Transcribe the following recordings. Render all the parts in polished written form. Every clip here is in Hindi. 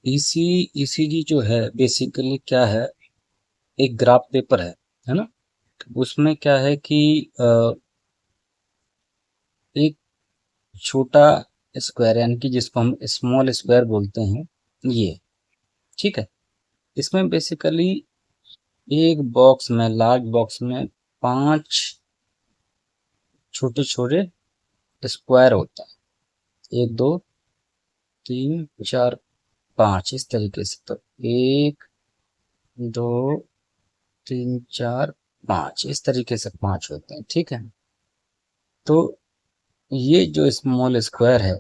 ईसीजी जो है बेसिकली क्या है, एक ग्राफ पेपर है ना। उसमें क्या है कि एक छोटा स्क्वायर यानी कि जिसको हम स्मॉल स्क्वायर बोलते हैं, ये ठीक है। इसमें बेसिकली एक बॉक्स में, लार्ज बॉक्स में 5 छोटे छोटे स्क्वायर होता है, 1 2 3 4 5 इस तरीके से। तो 1 2 3 4 5 इस तरीके से 5 होते हैं, ठीक है। तो ये जो स्मॉल स्क्वायर है,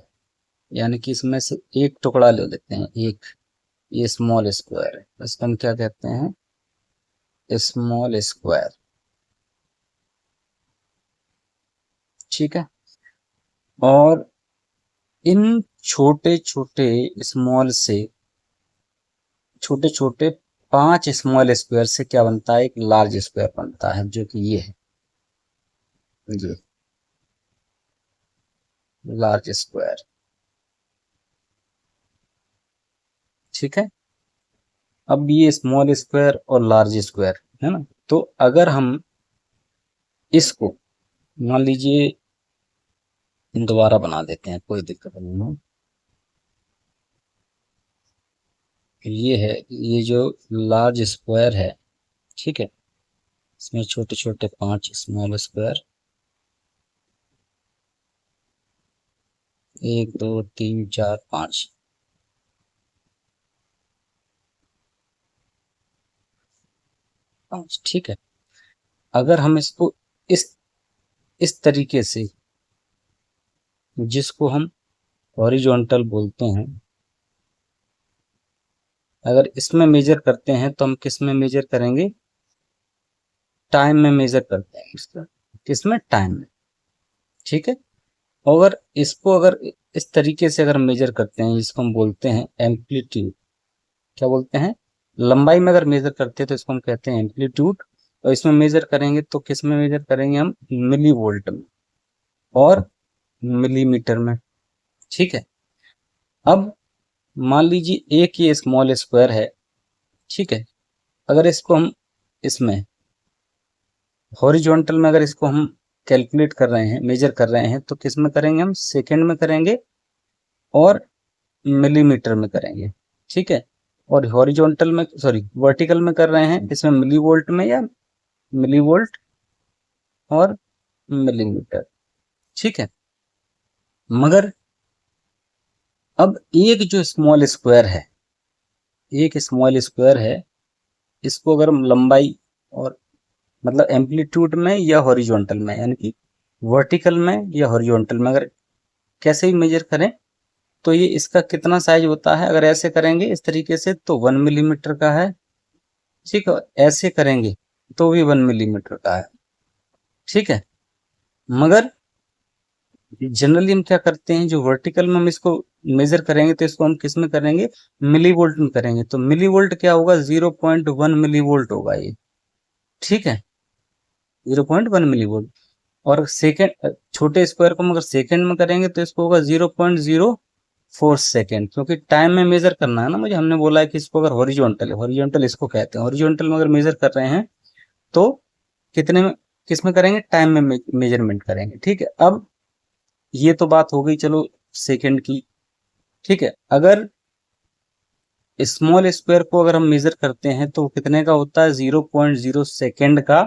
यानी कि इसमें से एक टुकड़ा ले लेते हैं, एक ये स्मॉल स्क्वायर है, इसको हम क्या कहते हैं, स्मॉल स्क्वायर, ठीक है। और इन छोटे छोटे स्मॉल से, छोटे छोटे 5 स्मॉल स्क्वायर से क्या बनता है, एक लार्ज स्क्वायर बनता है, जो कि ये है, ये लार्ज स्क्वायर, ठीक है। अब ये स्मॉल स्क्वायर और लार्ज स्क्वायर है ना। तो अगर हम इसको मान लीजिए दोबारा बना देते हैं, कोई दिक्कत नहीं है। ये है, ये जो लार्ज स्क्वायर है, ठीक है, इसमें छोटे छोटे 5 स्मॉल स्क्वायर, 1 2 3 4 5, ठीक है। अगर हम इसको इस तरीके से, जिसको हम हॉरिजॉन्टल बोलते हैं, अगर इसमें मेजर करते हैं तो हम किस में मेजर करेंगे, टाइम में मेजर करते हैं इसका, किसमें, टाइम में, ठीक है। अगर इसको अगर इस तरीके से अगर मेजर करते हैं, जिसको हम बोलते हैं एम्पलीट्यूड, क्या बोलते हैं, लंबाई में अगर मेजर करते हैं तो इसको हम कहते हैं एम्पलीट्यूड। और इसमें मेजर करेंगे तो किस में मेजर करेंगे हम, मिली वोल्ट में और मिलीमीटर में, ठीक है। अब मान लीजिए एक ये स्मॉल स्क्वायर है, ठीक है। अगर इसको हम इसमें हॉरिजॉन्टल में अगर इसको हम कैलकुलेट कर रहे हैं, मेजर कर रहे हैं, तो किस में करेंगे हम, सेकंड में करेंगे और मिलीमीटर में करेंगे, ठीक है। और हॉरिजॉन्टल में, सॉरी वर्टिकल में कर रहे हैं, इसमें मिली वोल्ट में या मिली वोल्ट और मिलीमीटर, ठीक है। मगर अब एक जो स्मॉल स्क्वायर है, एक स्मॉल स्क्वायर है, इसको अगर हम लंबाई और मतलब एम्पलीट्यूड में या हॉरिजॉन्टल में, यानी कि वर्टिकल में या हॉरिजॉन्टल में अगर कैसे भी मेजर करें, तो ये इसका कितना साइज होता है, अगर ऐसे करेंगे इस तरीके से तो 1 मिलीमीटर का है, ठीक है। ऐसे करेंगे तो भी 1 मिलीमीटर का है, ठीक है। मगर जनरली हम क्या करते हैं, जो वर्टिकल में हम इसको मेजर करेंगे तो इसको हम किस में करेंगे, मिली वोल्ट में करेंगे। तो मिली वोल्ट क्या होगा, 0.1 मिली वोल्ट होगा ये, ठीक है, 0.1 मिली वोल्ट। और सेकेंड, छोटे स्क्वायर को हम अगर सेकेंड में करेंगे तो इसको होगा 0.04 सेकेंड, क्योंकि टाइम में मेजर करना है ना मुझे, हमने बोला है कि इसको अगर हॉरिजॉन्टल है, हॉरिजॉन्टल इसको कहते हैं, हॉरिजॉन्टल में अगर मेजर कर रहे हैं तो कितने में, किस में करेंगे, टाइम में मेजरमेंट करेंगे, ठीक है। अब ये तो बात हो गई चलो सेकेंड की, ठीक है। अगर स्मॉल स्क्वायर को अगर हम मेजर करते हैं तो कितने का होता है, 0.0 सेकेंड का।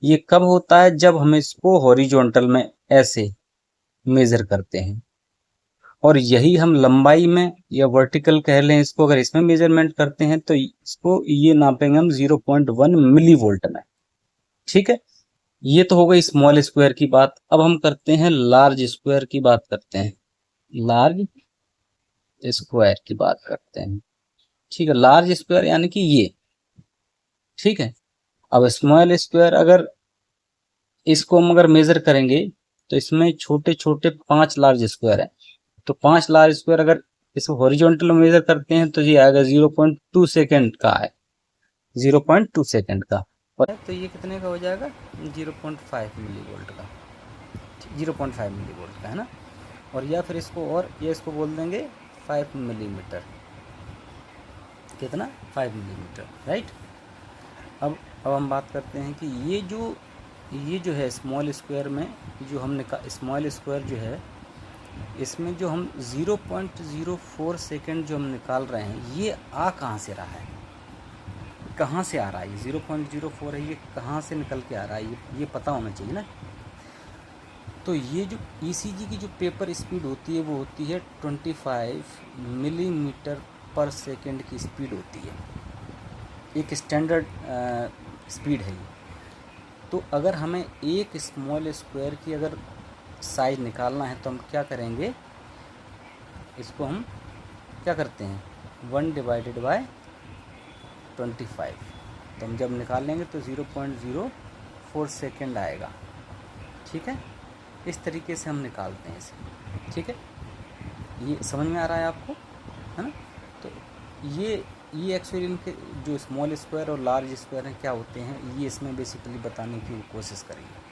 ये कब होता है, जब हम इसको हॉरिजॉन्टल में ऐसे मेजर करते हैं। और यही हम लंबाई में या वर्टिकल कह लें इसको, अगर इसमें मेजरमेंट करते हैं तो इसको ये नापेंगे हम 0.1 मिली वोल्ट में, ठीक है। ये तो हो गई स्मॉल स्क्वायर की बात। अब हम करते हैं लार्ज स्क्वायर की बात करते हैं, लार्ज स्क्वायर की बात करते हैं, ठीक है। लार्ज स्क्वायर यानी कि ये, ठीक है। अब स्मॉल स्क्वायर अगर इसको हम अगर मेजर करेंगे तो इसमें छोटे छोटे 5 लार्ज स्क्वायर है। तो 5 लार्ज स्क्वायर अगर इसको हॉरिजॉन्टल में मेजर करते हैं तो ये आएगा 0.2 सेकेंड का है, 0.2 सेकेंड का। और तो ये कितने का हो जाएगा, 0.5 मिली वोल्ट का, 0.5 मिली वोल्ट का है ना। और या फिर इसको, और ये इसको बोल देंगे 5 मिलीमीटर, कितना 5 मिलीमीटर, राइट। अब हम बात करते हैं कि ये जो है स्मॉल स्क्वायर में जो हमने स्मॉल स्क्वायर जो है इसमें जो हम 0.04 सेकेंड जो हम निकाल रहे हैं, ये आ कहाँ से रहा है, कहाँ से आ रहा है, ये 0.04 है, ये कहाँ से निकल के आ रहा है, ये पता होना चाहिए ना। तो ये जो ईसीजी की जो पेपर स्पीड होती है वो होती है 25 मिलीमीटर पर सेकेंड की स्पीड होती है, एक स्टैंडर्ड स्पीड है ये। तो अगर हमें एक स्मॉल स्क्वायर की अगर साइज निकालना है तो हम क्या करेंगे, इसको हम क्या करते हैं 1 डिवाइडेड बाय 25, तो हम जब निकालेंगे तो 0.04 सेकेंड आएगा, ठीक है। इस तरीके से हम निकालते हैं इसे, ठीक है। ये समझ में आ रहा है आपको, है ना। तो ये एक्चुअली इनके जो स्मॉल स्क्वायर और लार्ज स्क्वायर हैं क्या होते हैं, ये इसमें बेसिकली बताने की कोशिश करेंगे।